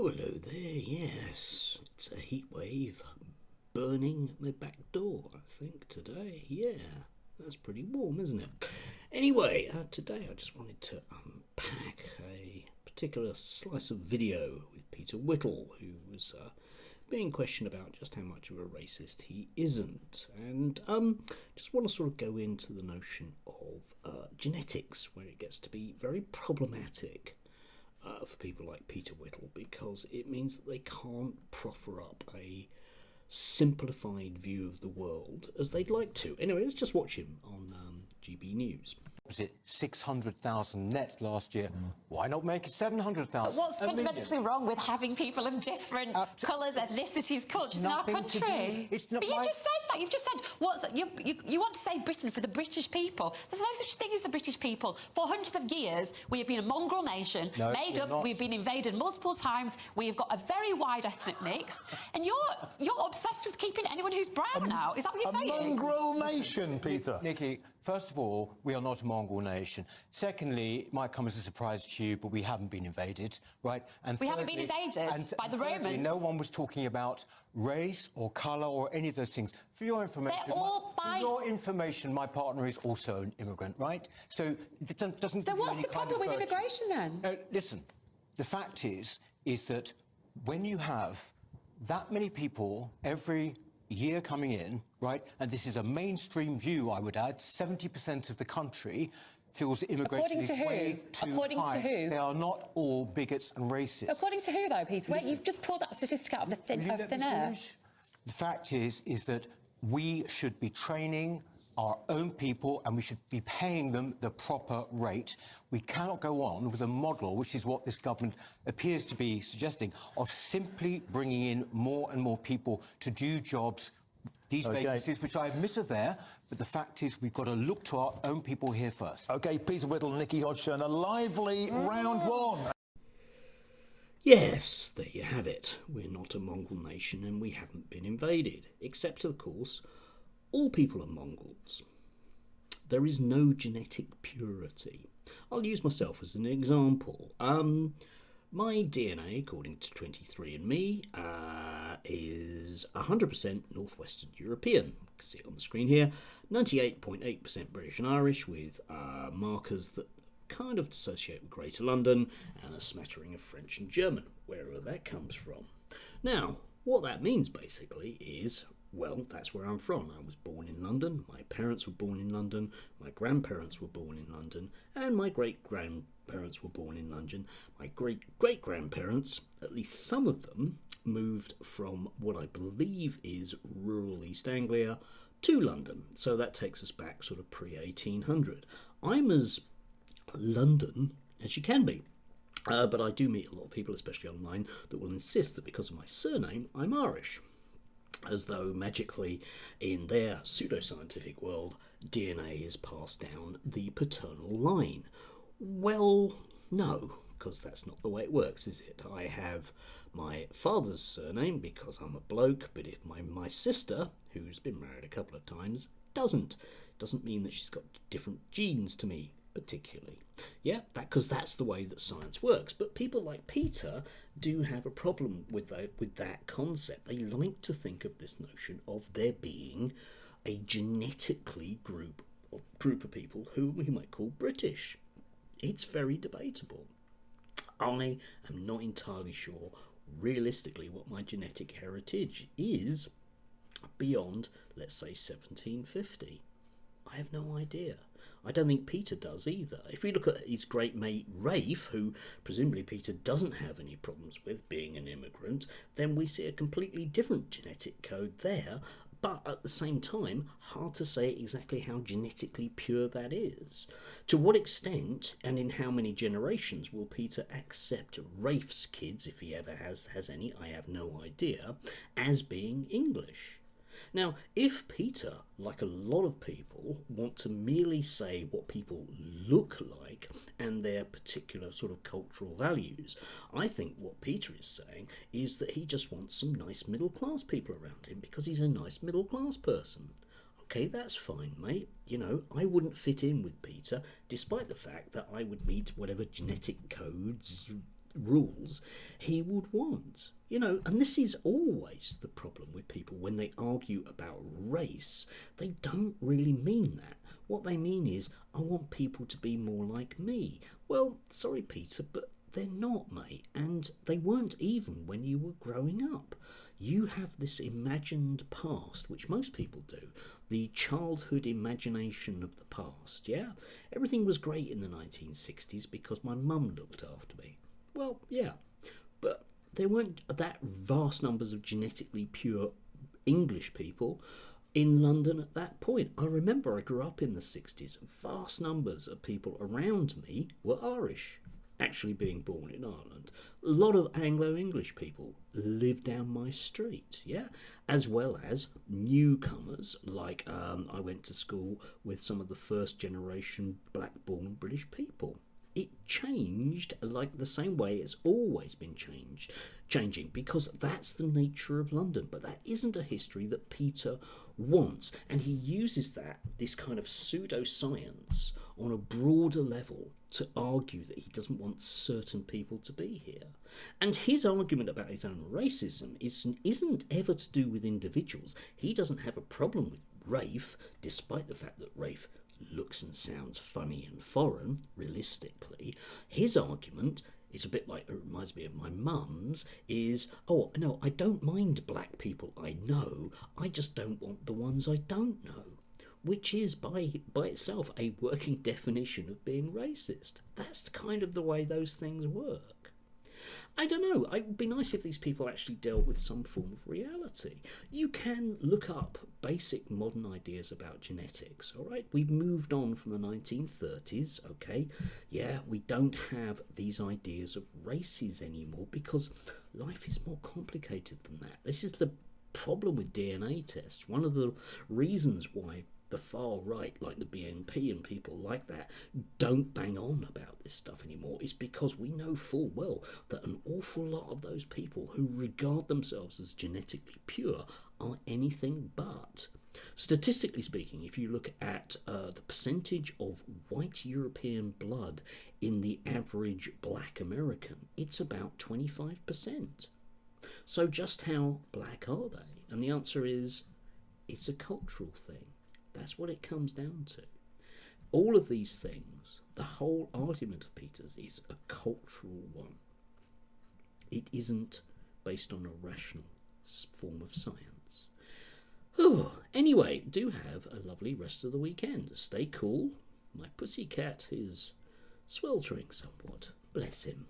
Oh, hello there, yes. It's a heat wave burning my back door, I think, today. Yeah, that's pretty warm, isn't it? Anyway, today I just wanted to unpack a particular slice of video with Peter Whittle, who was being questioned about just how much of a racist he isn't. And just want to sort of go into the notion of genetics, where it gets to be very problematic for people like Peter Whittle, because it means that they can't proffer up a simplified view of the world as they'd like to. Anyway, let's just watch him on GB News. Was it 600,000 net last year? Why not make it 700,000? What's fundamentally wrong with having people of different colours, ethnicities, cultures in our country? But you've just said that. You've just said you want to say Britain for the British people. There's no such thing as the British people. For hundreds of years, we have been a mongrel nation, made up. We've been invaded multiple times. We've got a very wide ethnic mix, and you're obsessed with keeping anyone who's brown out. Is that what you're saying? A mongrel nation, Peter. Nikki, first of all, we are not a mongrel nation. Secondly, it might come as a surprise to you, but we haven't been invaded, right? And we haven't been invaded by the Romans. No one was talking about race or colour or any of those things. For your information, for your information, my partner is also an immigrant, right? So it doesn't. So what's the problem with immigration then? Listen, the fact is that when you have that many people every year coming in, right, and this is a mainstream view, I would add, 70% of the country feels that immigration is way too high. According to who? They are not all bigots and racists. According to who, though, Peter? Wait, you've just pulled that statistic out of thin air. The fact is that we should be training our own people and we should be paying them the proper rate. We cannot go on with a model, which is what this government appears to be suggesting, of simply bringing in more and more people to do jobs, these vacancies, which I admit are there, but the fact is we've got to look to our own people here first. OK, Peter Whittle, Nikki Hodgson, a lively round one. Yes, there you have it. We're not a mongrel nation and we haven't been invaded, except, of course, all people are mongrels. There is no genetic purity. I'll use myself as an example. My DNA, according to 23andMe, is 100% Northwestern European. You can see it on the screen here. 98.8% British and Irish, with markers that kind of associate with Greater London, and a smattering of French and German, wherever that comes from. Now, what that means basically is, well, that's where I'm from. I was born in London, my parents were born in London, my grandparents were born in London, and my great-grandparents were born in London. My great-great-grandparents, at least some of them, moved from what I believe is rural East Anglia to London. So that takes us back sort of pre-1800. I'm as London as you can be. But I do meet a lot of people, especially online, that will insist that because of my surname, I'm Irish. As though magically, in their pseudoscientific world, DNA is passed down the paternal line. Well, no, because that's not the way it works, is it? I have my father's surname because I'm a bloke, but if my sister, who's been married a couple of times, doesn't mean that she's got different genes to me, particularly. Yeah, because that's the way that science works. But people like Peter do have a problem with that concept. They like to think of this notion of there being a genetically group of people who we might call British. It's very debatable. I am not entirely sure realistically what my genetic heritage is beyond, let's say, 1750. I have no idea. I don't think Peter does either. If we look at his great mate Rafe, who presumably Peter doesn't have any problems with being an immigrant, then we see a completely different genetic code there, but at the same time, hard to say exactly how genetically pure that is. To what extent and in how many generations will Peter accept Rafe's kids, if he ever has any, I have no idea, as being English? Now, if Peter, like a lot of people, want to merely say what people look like and their particular sort of cultural values, I think what Peter is saying is that he just wants some nice middle-class people around him because he's a nice middle-class person. Okay, that's fine, mate. You know, I wouldn't fit in with Peter, despite the fact that I would meet whatever genetic codes rules he would want. You know, and this is always the problem with people when they argue about race. They don't really mean that. What they mean is, I want people to be more like me. Well, sorry, Peter, but they're not, mate, and they weren't even when you were growing up. You have this imagined past, which most people do, the childhood imagination of the past, yeah? Everything was great in the 1960s because my mum looked after me. Well, yeah, but there weren't that vast numbers of genetically pure English people in London at that point. I remember I grew up in the 60s. Vast numbers of people around me were Irish, actually being born in Ireland. A lot of Anglo-English people lived down my street, yeah, as well as newcomers, like I went to school with some of the first generation black-born British people. It changed like the same way it's always been changing, because that's the nature of London. But that isn't a history that Peter wants, and he uses this kind of pseudoscience on a broader level to argue that he doesn't want certain people to be here. And his argument about his own racism isn't ever to do with individuals. He doesn't have a problem with Rafe, despite the fact that Rafe looks and sounds funny and foreign, realistically. His argument is a bit like, it reminds me of my mum's, is, oh, no, I don't mind black people I know, I just don't want the ones I don't know. Which is, by itself, a working definition of being racist. That's kind of the way those things work. I don't know, it would be nice if these people actually dealt with some form of reality. You can look up basic modern ideas about genetics, all right? We've moved on from the 1930s, okay? Yeah, we don't have these ideas of races anymore because life is more complicated than that. This is the problem with DNA tests. One of the reasons why the far right, like the BNP and people like that, don't bang on about this stuff anymore is because we know full well that an awful lot of those people who regard themselves as genetically pure are anything but. Statistically speaking, if you look at the percentage of white European blood in the average black American, it's about 25%. So just how black are they? And the answer is, it's a cultural thing. That's what it comes down to. All of these things, the whole argument of Peter's is a cultural one. It isn't based on a rational form of science. Anyway, do have a lovely rest of the weekend. Stay cool. My pussycat is sweltering somewhat. Bless him.